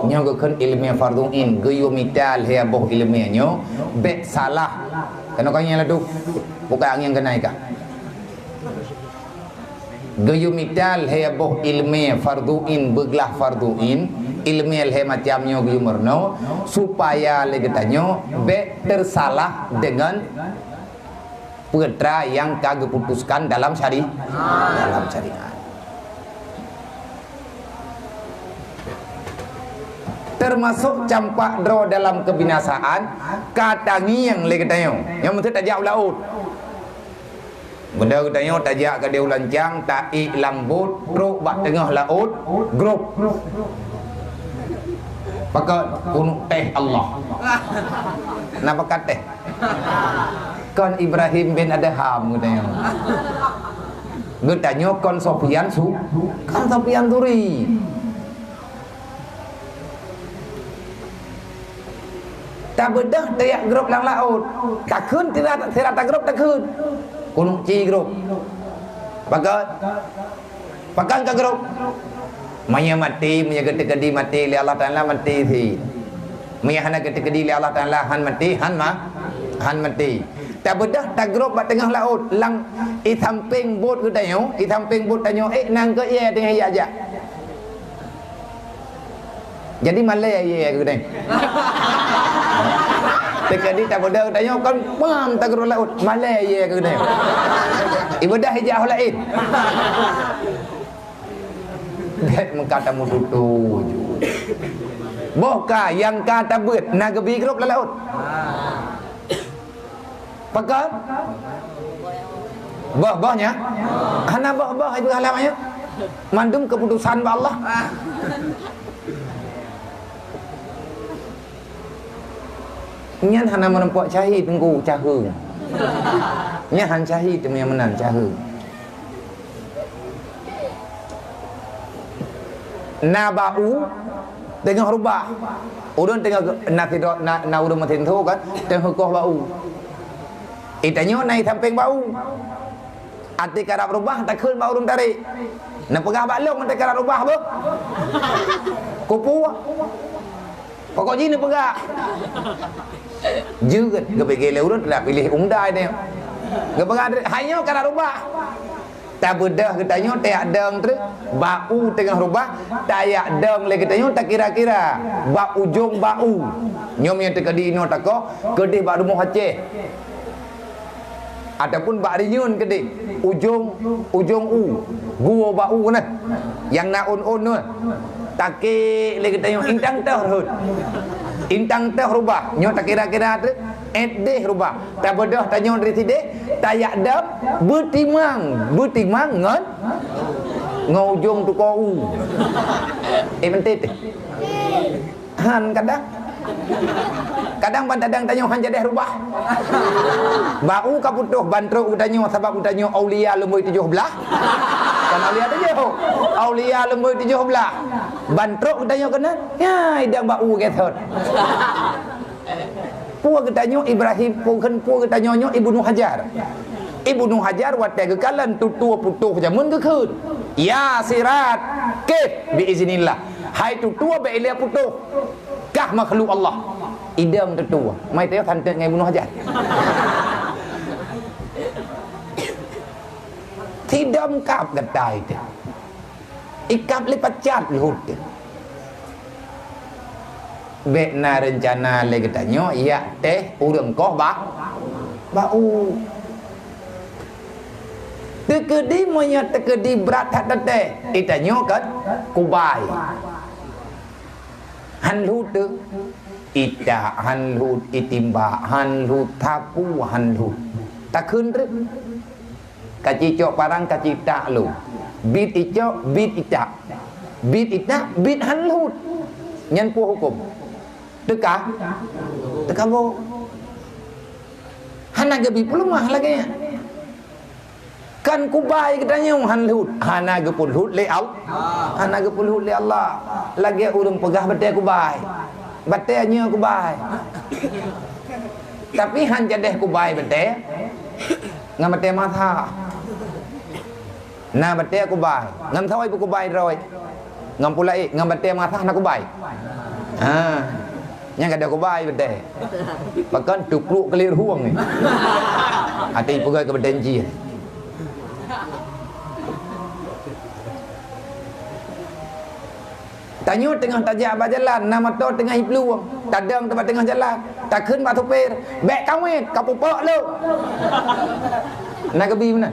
nyo ke ilmiah farduin geyo mital he boh ilmiah nyo be salah kena kau yang ladu bukan angin kenai kah geyo mital he boh ilmiah farduin beglah farduin ilmiah he macam nyo geyo merno supaya legetanyo be tersalah dengan perkara yang kagak putuskan dalam syariat. Termasuk campak draw dalam kebinasaan katangi yang legetanyo yang mesti tajak laut benda katanya tajak ke dia ulancang ta'i lambut truk bak tengah laut grup pakai kunuk teh Allah nak pakai teh kon Ibrahim bin Adham katanya kon Sofyan Turi tak bedah tayak grup lang laut takun tidak tak grup takun kunung ci grup pakai ke grup maya mati maya gede mati li Allah Taala mati thi maya hana gede li Allah Taala han mati han mati tak bedah tak grup bat tengah laut lang i samping bot ke tanyo nang ke ye tengah ya aja jadi malai ye ke teng tekadi tak bedah tanya kan pam tak grup laut malai ye ke teng ibadah hijau lain dek mengkata mututu bohkah yang kata bet nagebi grup laut pakai bohnya hana boh itu halamanya mandum keputusan Allah nyan hana menempuh cahit tengku cahung nyan han cahit yang menang cahung nabau tengah rubah udun tengah na udun matin tu kan tengah koh bau itanyo nai samping bau ati karab rubah tak keun bau udun tarik na pegah balong ati karab rubah apa kupu pokoknya ni pegah juga kebegele urut lah pilih undai dia kepegah hanya karab rubah tak bedah katanya tak deng tu bau tengah rubah tak deng le katanya tak kira-kira bau ujung bau nyom yang tekadi no tako kedih bak rumah Aceh ataupun bak rinyun kedih ujung u gua bau nah yang naun tu taki le katanya intang teh rubah nyo tak kira-kira tu edeh rubah tak bedah tanya dari sini tayak dam betimang ngon ngojong tu kau mentit han kadang kadang tanya han jadeh rubah bau kaputuh bantruk tanya sebab tanya aulia lemui 17 kan aulia tu je aulia lemui 17 bantruk tanya kena ya idang bau ketot puak katanya Ibrahim puak katanya Ibnu Hajar watai kekalan tutua putuh jamun ke khun ya sirat ke biiznillah hai tutua be ilia putuh kah makhluk Allah idam tutua mai teu than ngai Ibnu Hajar tidam kap gatai tu ikap lipat cat lut bekna rencana le katanya ya teh urang koh bau tekedi monya tekedi berat hat teh itanya kan kubai hanlut ita hanlut itimba hanlut tapu hanlut takun re kaci cok parang kaci tak lu bit icok bit ita bit hanlut nyan pu hukum Dekah bo hana gebi pelumah lagi kan kubai katanya hanlut hana gepul hut le Allah lagi urang pegah bete kubai betenya kubai tapi han jadeh kubai bete ngam bete matha na bete kubai ngam thoi kubai rồi ngam pulai ngam bete matha na kubai Yang ada kubai betul. Bahkan tupluk kelir huang ni. Hati pegai ke berdenji. Tanya tengah tajak berjalan, nama tu tengah peluang. Tadang tempat tengah jalan. Tak khun batu per. Bek kawin, kapupok lu. Nak kebi mana?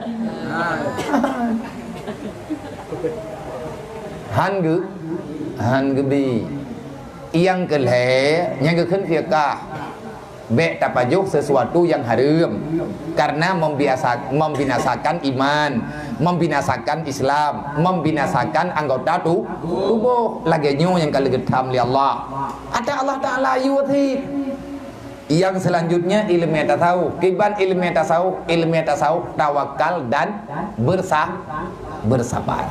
Han gebi. Yang kelhe, yang kekhun fiqah. Bek tapajuk sesuatu yang haram karena membinasakan iman, membinasakan Islam, membinasakan anggota tubuh. Laganya yang kalau getam li Allah. Ada Allah Taala yuthi. Yang selanjutnya ilmu tasawuf. Kiban ilmu tasawuf tawakal dan bersabar.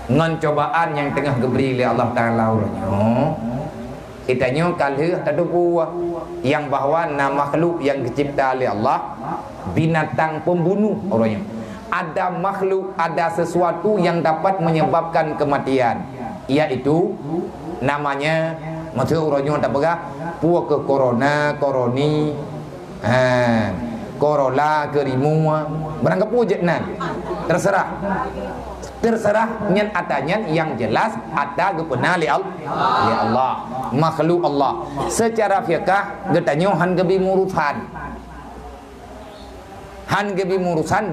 Ngan cobaan yang tengah geberi oleh Allah Taala urangnya. Itanya kalih tadupu yang bahwa nama makhluk yang dicipta oleh Allah binatang pembunuh orangnya. Ada makhluk, ada sesuatu yang dapat menyebabkan kematian, yaitu namanya maksud orangnya tak berah puak ke koroni, korola ke rimua, berangkap wujud terserah nyen atanya yang jelas ada gepena li Allah makhluk Allah secara fiqah getanyo han gebi murusan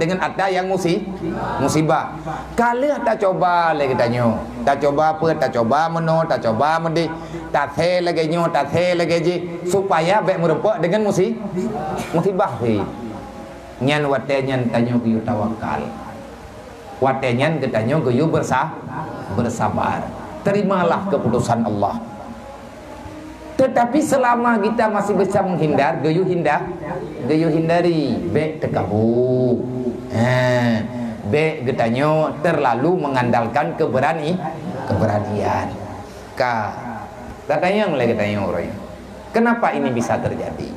dengan ada yang musibah kalih tak coba lagi getanyo tak coba meno tak coba mendih tak the lagi ji supaya baik merepok dengan musibah nyen wate nyen tanyo ku tawakal watenyan getanyo geyu bersabar. Terimalah keputusan Allah. Tetapi selama kita masih bisa menghindar, geyu hindari. Bek tekabu. Bek getanyo terlalu mengandalkan keberanian. Katanya mulai getanyo orang. Kenapa ini bisa terjadi?